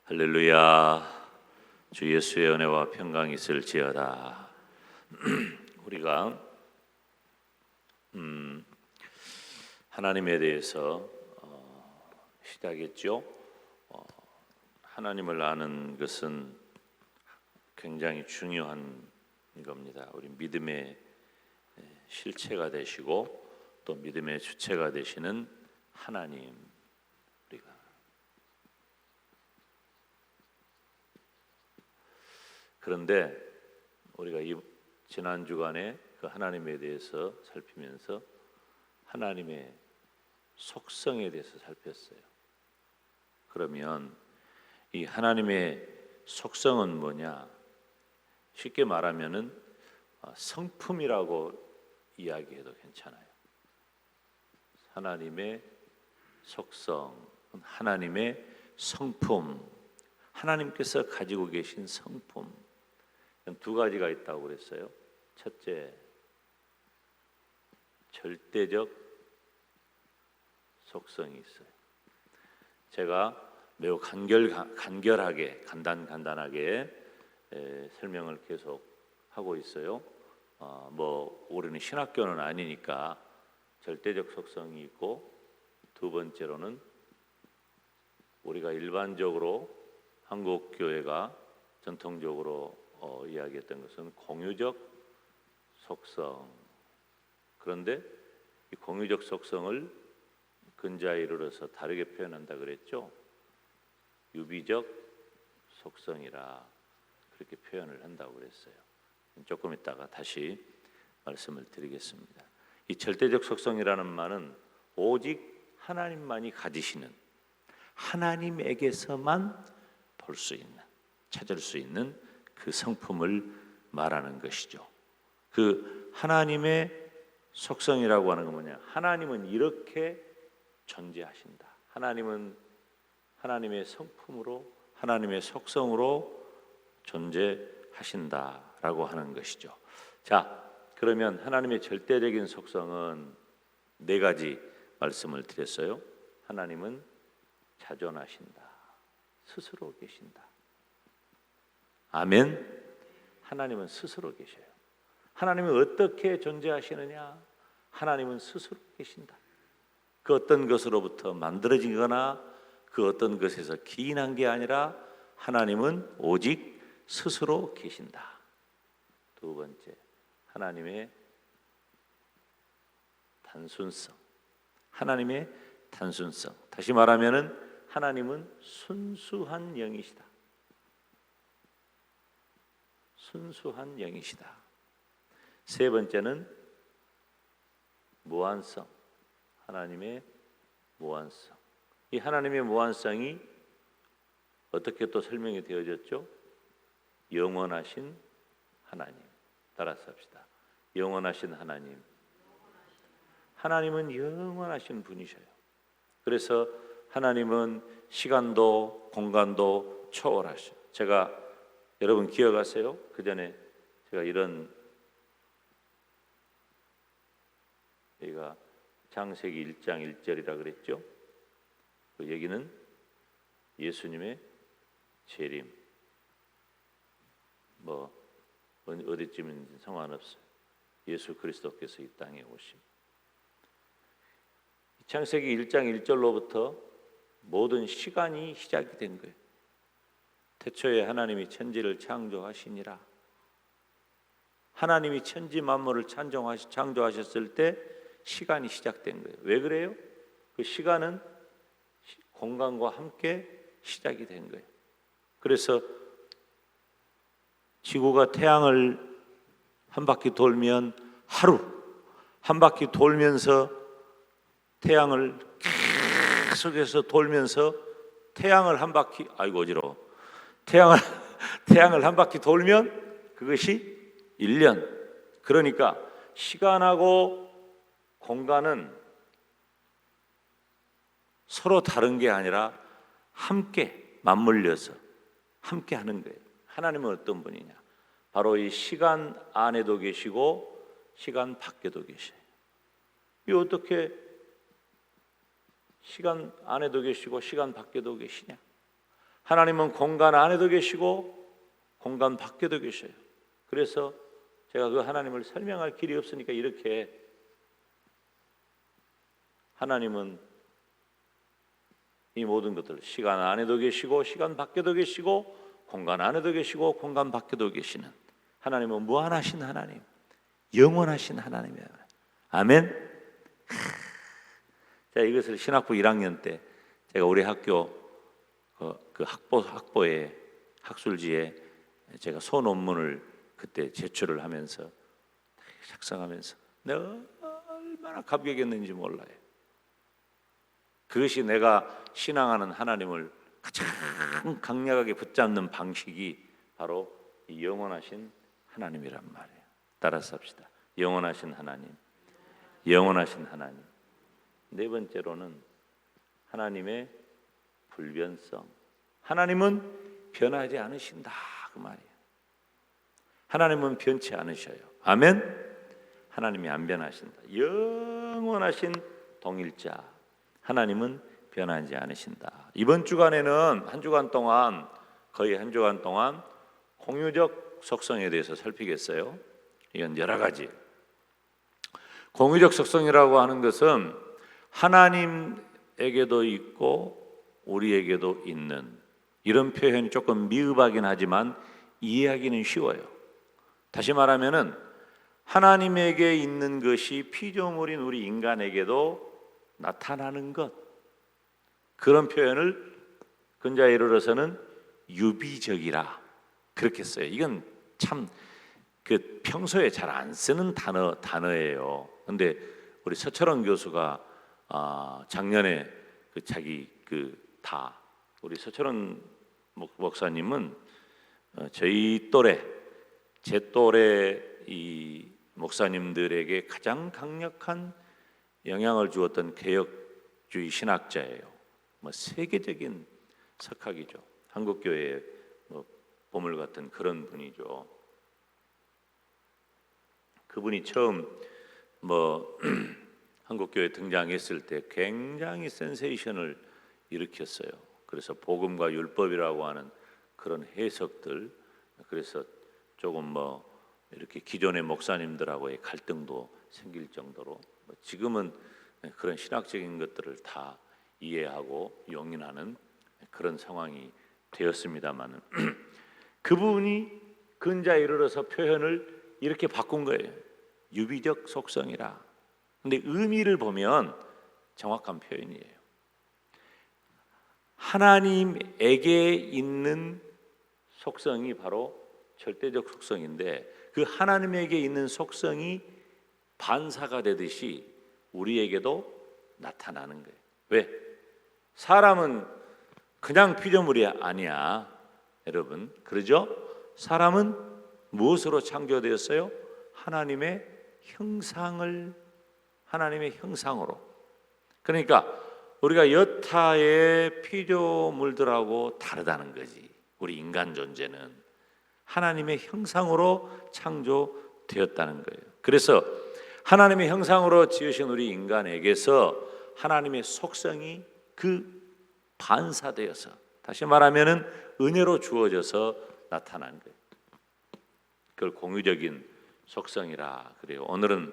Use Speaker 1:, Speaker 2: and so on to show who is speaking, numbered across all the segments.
Speaker 1: 할렐루야. 주 예수의 은혜와 평강이 있을지어다. 우리가 하나님에 대해서 시작했죠. 하나님을 아는 것은 굉장히 중요한 겁니다. 우리 믿음의 실체가 되시고 또 믿음의 주체가 되시는 하나님. 그런데 우리가 이 지난 주간에 그 하나님에 대해서 살피면서 하나님의 속성에 대해서 살폈어요. 그러면 이 하나님의 속성은 뭐냐? 쉽게 말하면은 성품이라고 이야기해도 괜찮아요. 하나님의 속성, 하나님의 성품, 하나님께서 가지고 계신 성품. 두 가지가 있다고 그랬어요. 첫째, 절대적 속성이 있어요. 제가 매우 간결하게 간단하게 설명을 계속 하고 있어요. 우리는 신학교는 아니니까 절대적 속성이 있고, 두 번째로는 우리가 일반적으로 한국 교회가 전통적으로 이야기했던 것은 공유적 속성. 그런데 이 공유적 속성을 근자에 이르러서 다르게 표현한다 그랬죠. 유비적 속성이라 그렇게 표현을 한다고 그랬어요. 조금 있다가 다시 말씀을 드리겠습니다. 이 절대적 속성이라는 말은 오직 하나님만이 가지시는, 하나님에게서만 볼 수 있는, 찾을 수 있는 그 성품을 말하는 것이죠. 그 하나님의 속성이라고 하는 건 뭐냐? 하나님은 이렇게 존재하신다. 하나님은 하나님의 성품으로, 하나님의 속성으로 존재하신다라고 하는 것이죠. 자, 그러면 하나님의 절대적인 속성은 네 가지 말씀을 드렸어요. 하나님은 자존하신다. 스스로 계신다. 아멘. 하나님은 스스로 계셔요. 하나님은 어떻게 존재하시느냐? 하나님은 스스로 계신다. 그 어떤 것으로부터 만들어지거나 그 어떤 것에서 기인한 게 아니라 하나님은 오직 스스로 계신다. 두 번째, 하나님의 단순성. 하나님의 단순성. 다시 말하면은 하나님은 순수한 영이시다. 순수한 영이시다. 세 번째는 무한성. 하나님의 무한성. 이 하나님의 무한성이 어떻게 또 설명이 되어졌죠? 영원하신 하나님. 따라서 합시다. 영원하신 하나님. 하나님은 영원하신 분이셔요. 그래서 하나님은 시간도 공간도 초월하셔요. 제가 여러분 기억하세요? 그 전에 제가 이런 여기가 창세기 1장 1절이라 그랬죠. 그 얘기는 예수님의 재림. 어디쯤인지 상관없어요. 예수 그리스도께서 이 땅에 오심. 창세기 1장 1절로부터 모든 시간이 시작이 된 거예요. 태초에 하나님이 천지를 창조하시니라. 하나님이 천지 만물을 창조하셨을 때 시간이 시작된 거예요. 왜 그래요? 그 시간은 공간과 함께 시작이 된 거예요. 그래서 지구가 태양을 한 바퀴 돌면 하루, 한 바퀴 돌면서 태양을 계속해서 돌면서 태양을 한 바퀴, 아이고 어지러워. 태양을 한 바퀴 돌면 그것이 1년. 그러니까 시간하고 공간은 서로 다른 게 아니라 함께 맞물려서 함께 하는 거예요. 하나님은 어떤 분이냐? 바로 이 시간 안에도 계시고 시간 밖에도 계셔요. 이 어떻게 시간 안에도 계시고 시간 밖에도 계시냐? 하나님은 공간 안에도 계시고 공간 밖에도 계셔요. 그래서 제가 그 하나님을 설명할 길이 없으니까 이렇게, 하나님은 이 모든 것들, 시간 안에도 계시고 시간 밖에도 계시고 공간 안에도 계시고 공간 밖에도 계시는 하나님은 무한하신 하나님, 영원하신 하나님이에요. 아멘. 자, 이것을 신학부 1학년 때 제가 우리 학교 그 학보에 학술지에 제가 소논문을 그때 제출을 하면서 작성하면서 내가 얼마나 감격했는지 몰라요. 그것이 내가 신앙하는 하나님을 가장 강력하게 붙잡는 방식이 바로 이 영원하신 하나님이란 말이에요. 따라서 합시다. 영원하신 하나님, 영원하신 하나님. 네 번째로는 하나님의 불변성. 하나님은 변하지 않으신다, 그 말이에요. 하나님은 변치 않으셔요. 아멘. 하나님이 안 변하신다. 영원하신 동일자 하나님은 변하지 않으신다. 이번 주간에는 한 주간 동안, 거의 한 주간 동안 공유적 속성에 대해서 살피겠어요. 이건 여러 가지. 공유적 속성이라고 하는 것은 하나님에게도 있고 우리에게도 있는, 이런 표현이 조금 미흡하긴 하지만 이해하기는 쉬워요. 다시 말하면은 하나님에게 있는 것이 피조물인 우리 인간에게도 나타나는 것, 그런 표현을 근자에 이르러서는 유비적이라 그렇게 써요. 이건 참 그 평소에 잘 안 쓰는 단어예요. 근데 우리 서철원 교수가 작년에 그 자기 다 우리 서철원 목사님은 저희 또래, 제 또래 이 목사님들에게 가장 강력한 영향을 주었던 개혁주의 신학자예요. 세계적인 석학이죠. 한국교회의 보물 같은 그런 분이죠. 그분이 처음 한국교회 등장했을 때 굉장히 센세이션을 일으켰어요. 그래서 복음과 율법이라고 하는 그런 해석들, 그래서 조금 이렇게 기존의 목사님들하고의 갈등도 생길 정도로, 지금은 그런 신학적인 것들을 다 이해하고 용인하는 그런 상황이 되었습니다만 그분이 근자에 이르러서 표현을 이렇게 바꾼 거예요. 유비적 속성이라. 근데 의미를 보면 정확한 표현이에요. 하나님에게 있는 속성이 바로 절대적 속성인데, 그 하나님에게 있는 속성이 반사가 되듯이 우리에게도 나타나는 거예요. 왜? 사람은 그냥 피조물이 아니야, 여러분. 그러죠? 사람은 무엇으로 창조되었어요? 하나님의 형상으로. 그러니까 우리가 여타의 피조물들하고 다르다는 거지. 우리 인간 존재는 하나님의 형상으로 창조되었다는 거예요. 그래서 하나님의 형상으로 지으신 우리 인간에게서 하나님의 속성이 반사되어서, 다시 말하면은 은혜로 주어져서 나타난 거예요. 그걸 공유적인 속성이라 그래요. 오늘은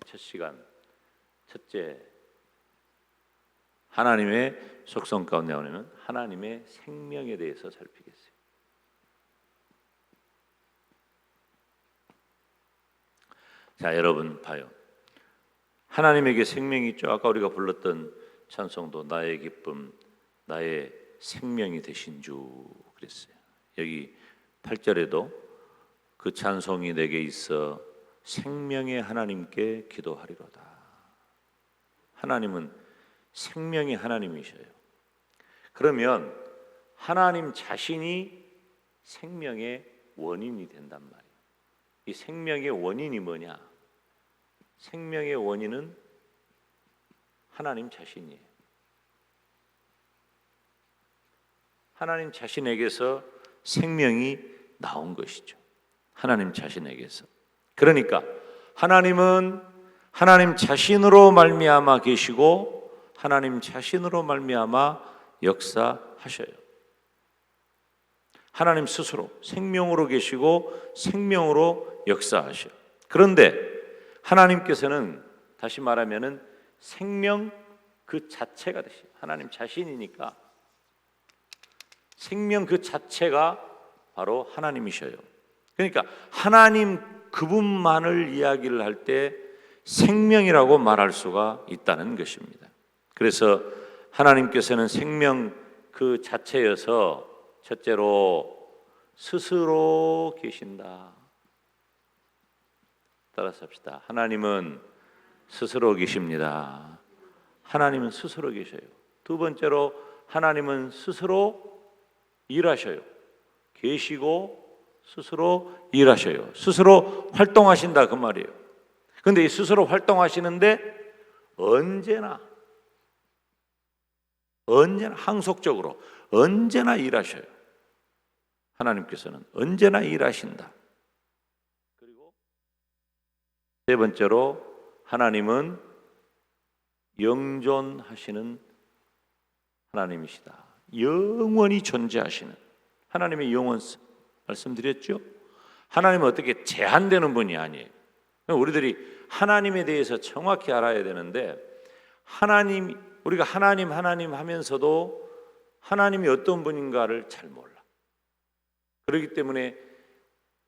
Speaker 1: 첫 시간, 첫째, 하나님의 속성 가운데 오면 하나님의 생명에 대해서 살피겠어요. 자, 여러분 봐요. 하나님에게 생명이 있죠. 아까 우리가 불렀던 찬송도 나의 기쁨, 나의 생명이 되신 주 그랬어요. 여기 8절에도 그 찬송이 내게 있어 생명의 하나님께 기도하리로다. 하나님은 생명의 하나님이셔요. 그러면 하나님 자신이 생명의 원인이 된단 말이에요. 이 생명의 원인이 뭐냐? 생명의 원인은 하나님 자신이에요. 하나님 자신에게서 생명이 나온 것이죠. 하나님 자신에게서. 그러니까 하나님은 하나님 자신으로 말미암아 계시고 하나님 자신으로 말미암아 역사하셔요. 하나님 스스로 생명으로 계시고 생명으로 역사하셔. 그런데 하나님께서는 다시 말하면은 생명 그 자체가 되시. 하나님 자신이니까 생명 그 자체가 바로 하나님이셔요. 그러니까 하나님 그분만을 이야기를 할 때 생명이라고 말할 수가 있다는 것입니다. 그래서 하나님께서는 생명 그 자체여서 첫째로 스스로 계신다. 따라서 합시다. 하나님은 스스로 계십니다. 하나님은 스스로 계셔요. 두 번째로 하나님은 스스로 일하셔요. 계시고 스스로 일하셔요. 스스로 활동하신다 그 말이에요. 그런데 이 스스로 활동하시는데 언제나 항속적으로 언제나 일하셔요. 하나님께서는 언제나 일하신다. 그리고 세 번째로 하나님은 영존하시는 하나님이시다. 영원히 존재하시는 하나님의 영원성 말씀드렸죠? 하나님은 어떻게 제한되는 분이 아니에요. 우리들이 하나님에 대해서 정확히 알아야 되는데 우리가 하나님 하면서도 하나님이 어떤 분인가를 잘 몰라. 그렇기 때문에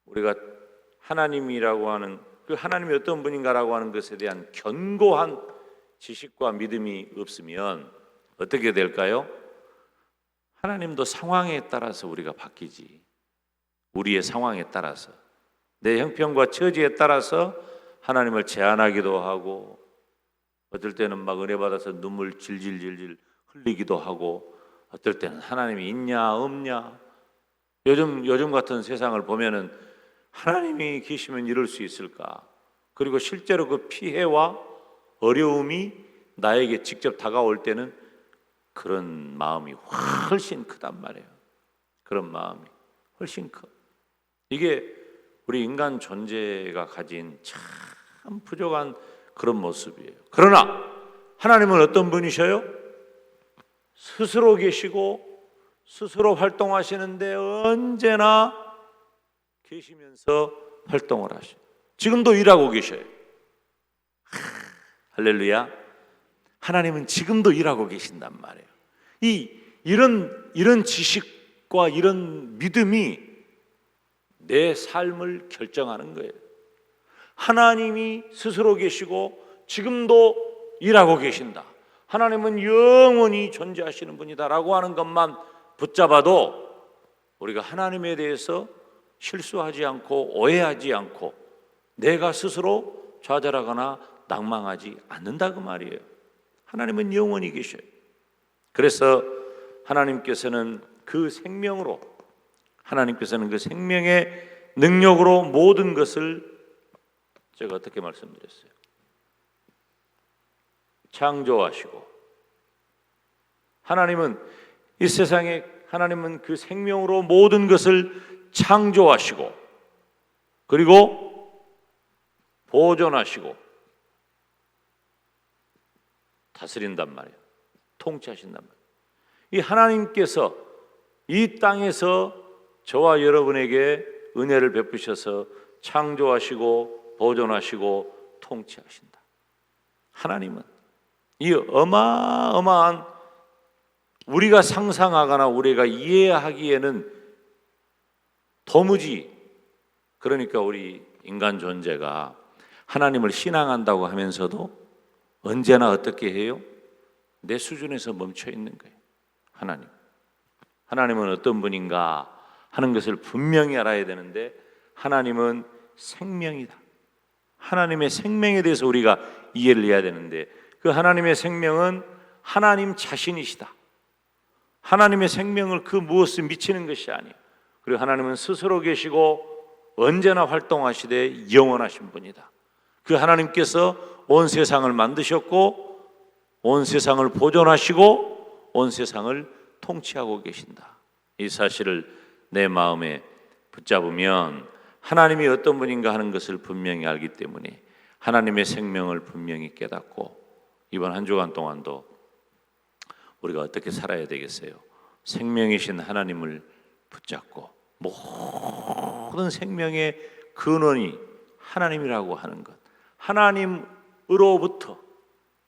Speaker 1: 우리가 하나님이라고 하는 그 하나님이 어떤 분인가라고 하는 것에 대한 견고한 지식과 믿음이 없으면 어떻게 될까요? 하나님도 상황에 따라서 우리가 바뀌지. 우리의 상황에 따라서 내 형편과 처지에 따라서 하나님을 제한하기도 하고 어떨 때는 막 은혜 받아서 눈물 질질질질 흘리기도 하고 어떨 때는 하나님이 있냐 없냐 요즘 같은 세상을 보면은 하나님이 계시면 이럴 수 있을까? 그리고 실제로 그 피해와 어려움이 나에게 직접 다가올 때는 그런 마음이 훨씬 크단 말이에요. 그런 마음이 훨씬 커. 이게 우리 인간 존재가 가진 참 부족한 그런 모습이에요. 그러나 하나님은 어떤 분이셔요? 스스로 계시고 스스로 활동하시는데 언제나 계시면서 활동을 하셔요. 지금도 일하고 계셔요. 할렐루야. 하나님은 지금도 일하고 계신단 말이에요. 이런 지식과 이런 믿음이 내 삶을 결정하는 거예요. 하나님이 스스로 계시고 지금도 일하고 계신다. 하나님은 영원히 존재하시는 분이다라고 하는 것만 붙잡아도 우리가 하나님에 대해서 실수하지 않고 오해하지 않고 내가 스스로 좌절하거나 낭망하지 않는다 그 말이에요. 하나님은 영원히 계셔요. 그래서 하나님께서는 그 생명으로 하나님께서는 그 생명의 능력으로 모든 것을 제가 어떻게 말씀드렸어요? 창조하시고 하나님은 이 세상에 하나님은 그 생명으로 모든 것을 창조하시고 그리고 보존하시고 다스린단 말이에요. 통치하신단 말이에요. 이 하나님께서 이 땅에서 저와 여러분에게 은혜를 베푸셔서 창조하시고 보존하시고 통치하신다. 하나님은 이 어마어마한 우리가 상상하거나 우리가 이해하기에는 도무지 그러니까 우리 인간 존재가 하나님을 신앙한다고 하면서도 언제나 어떻게 해요? 내 수준에서 멈춰 있는 거예요. 하나님은 어떤 분인가 하는 것을 분명히 알아야 되는데 하나님은 생명이다. 하나님의 생명에 대해서 우리가 이해를 해야 되는데 그 하나님의 생명은 하나님 자신이시다. 하나님의 생명을 그 무엇을 미치는 것이 아니에요. 그리고 하나님은 스스로 계시고 언제나 활동하시되 영원하신 분이다. 그 하나님께서 온 세상을 만드셨고 온 세상을 보존하시고 온 세상을 통치하고 계신다. 이 사실을 내 마음에 붙잡으면 하나님이 어떤 분인가 하는 것을 분명히 알기 때문에 하나님의 생명을 분명히 깨닫고 이번 한 주간 동안도 우리가 어떻게 살아야 되겠어요? 생명이신 하나님을 붙잡고 모든 생명의 근원이 하나님이라고 하는 것, 하나님으로부터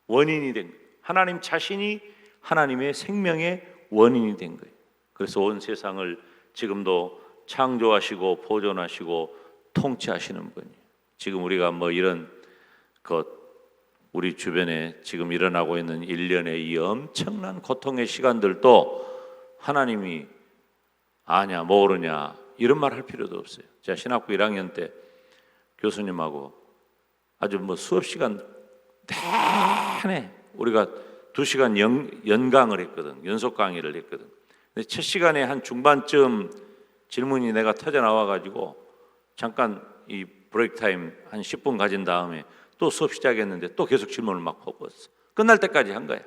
Speaker 1: 원인이 된 거예요. 하나님 자신이 하나님의 생명의 원인이 된 거예요. 그래서 온 세상을 지금도 창조하시고 보존하시고 통치하시는 분이에요. 지금 우리가 뭐 이런 것, 우리 주변에 지금 일어나고 있는 일련의 이 엄청난 고통의 시간들도 하나님이 아냐 모르냐 이런 말 할 필요도 없어요. 제가 신학부 1학년 때 교수님하고 아주 뭐 수업 시간 내내 우리가 2시간 연강을 했거든. 연속 강의를 했거든. 근데 첫 시간에 한 중반쯤 질문이 내가 터져 나와가지고 잠깐 이 브레이크 타임 한 10분 가진 다음에 또 수업 시작했는데 또 계속 질문을 막 퍼부었어. 끝날 때까지 한 거야.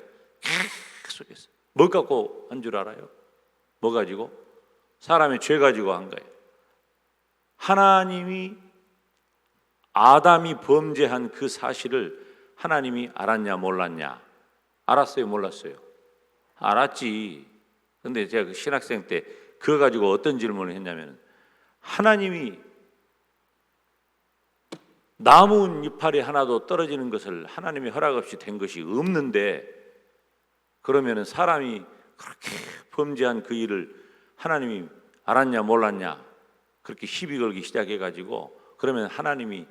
Speaker 1: 계속해서. 뭘 갖고 한 줄 알아요? 뭐 가지고? 사람의 죄 가지고 한 거예요. 하나님이 아담이 범죄한 그 사실을 하나님이 알았냐 몰랐냐? 알았어요 몰랐어요? 알았지. 근데 제가 그 신학생 때 그거 가지고 어떤 질문을 했냐면, 하나님이 나무 이파리 하나도 떨어지는 것을 하나님의 허락 없이 된 것이 없는데, 그러면 사람이 그렇게 범죄한 그 일을 하나님이 알았냐 몰랐냐 그렇게 시비 걸기 시작해가지고, 그러면 하나님이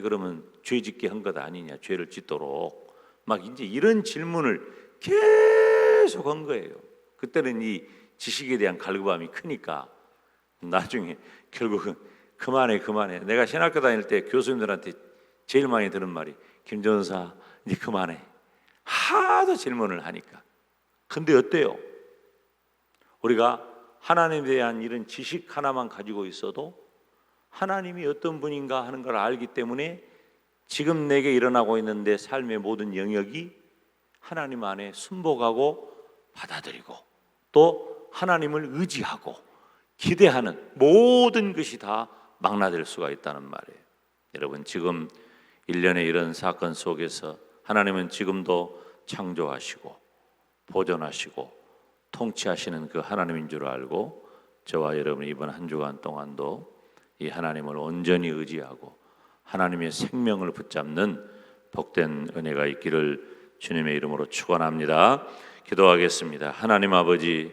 Speaker 1: 그러면 죄 짓게 한 것 아니냐, 죄를 짓도록 막 이제 이런 질문을 계속 한 거예요. 그때는 이 지식에 대한 갈급함이 크니까 나중에 결국은 그만해. 내가 신학교 다닐 때 교수님들한테 제일 많이 들은 말이, 김 전사 이제 그만해. 하도 질문을 하니까. 근데 어때요? 우리가 하나님에 대한 이런 지식 하나만 가지고 있어도 하나님이 어떤 분인가 하는 걸 알기 때문에 지금 내게 일어나고 있는 내 삶의 모든 영역이 하나님 안에 순복하고 받아들이고 또 하나님을 의지하고 기대하는 모든 것이 다 망라될 수가 있다는 말이에요. 여러분, 지금 일련의 이런 사건 속에서 하나님은 지금도 창조하시고 보존하시고 통치하시는 그 하나님인 줄 알고, 저와 여러분 이번 한 주간 동안도 이 하나님을 온전히 의지하고 하나님의 생명을 붙잡는 복된 은혜가 있기를 주님의 이름으로 축원합니다. 기도하겠습니다. 하나님 아버지,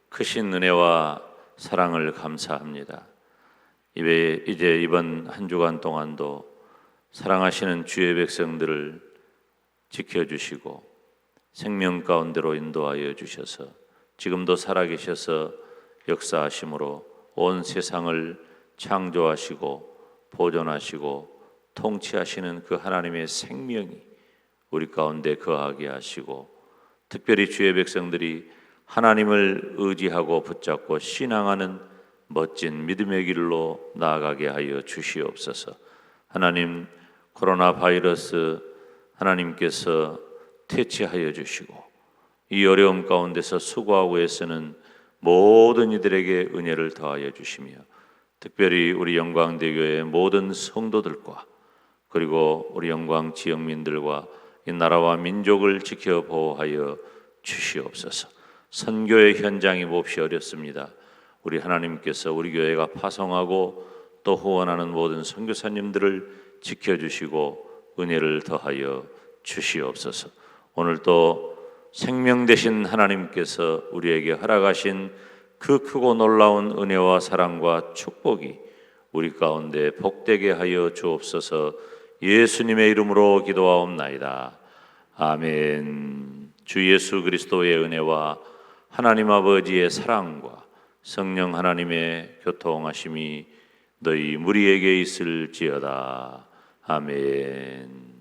Speaker 1: 크신 은혜와 사랑을 감사합니다. 이제 이번 한 주간 동안도 사랑하시는 주의 백성들을 지켜주시고 생명 가운데로 인도하여 주셔서 지금도 살아계셔서 역사하심으로 온 세상을 창조하시고 보존하시고 통치하시는 그 하나님의 생명이 우리 가운데 거하게 하시고, 특별히 주의 백성들이 하나님을 의지하고 붙잡고 신앙하는 멋진 믿음의 길로 나아가게 하여 주시옵소서. 하나님, 코로나 바이러스 하나님께서 퇴치하여 주시고 이 어려움 가운데서 수고하고 애쓰는 모든 이들에게 은혜를 더하여 주시며, 특별히 우리 영광대교의 모든 성도들과 그리고 우리 영광 지역민들과 이 나라와 민족을 지켜 보호하여 주시옵소서. 선교의 현장이 몹시 어렵습니다. 우리 하나님께서 우리 교회가 파송하고 또 후원하는 모든 선교사님들을 지켜주시고 은혜를 더하여 주시옵소서. 오늘 또 생명 되신 하나님께서 우리에게 허락하신 그 크고 놀라운 은혜와 사랑과 축복이 우리 가운데 복되게 하여 주옵소서. 예수님의 이름으로 기도하옵나이다. 아멘. 주 예수 그리스도의 은혜와 하나님 아버지의 사랑과 성령 하나님의 교통하심이 너희 무리에게 있을지어다. 아멘.